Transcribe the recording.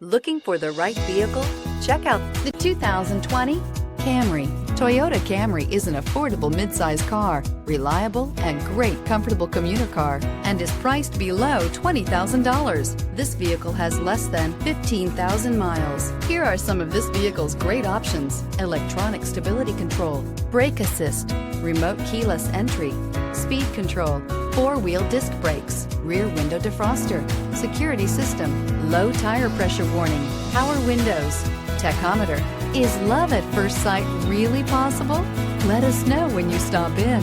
Looking for the right vehicle? Check out the 2020 Camry. Toyota Camry is an affordable midsize car, reliable and great comfortable commuter car, and is priced below $20,000. This vehicle has less than 15,000 miles. Here are some of this vehicle's great options: electronic stability control, brake assist, remote keyless entry, speed control, four-wheel disc brakes, rear window defroster, security system, low tire pressure warning, power windows, tachometer. Is love at first sight really possible? Let us know when you stop in.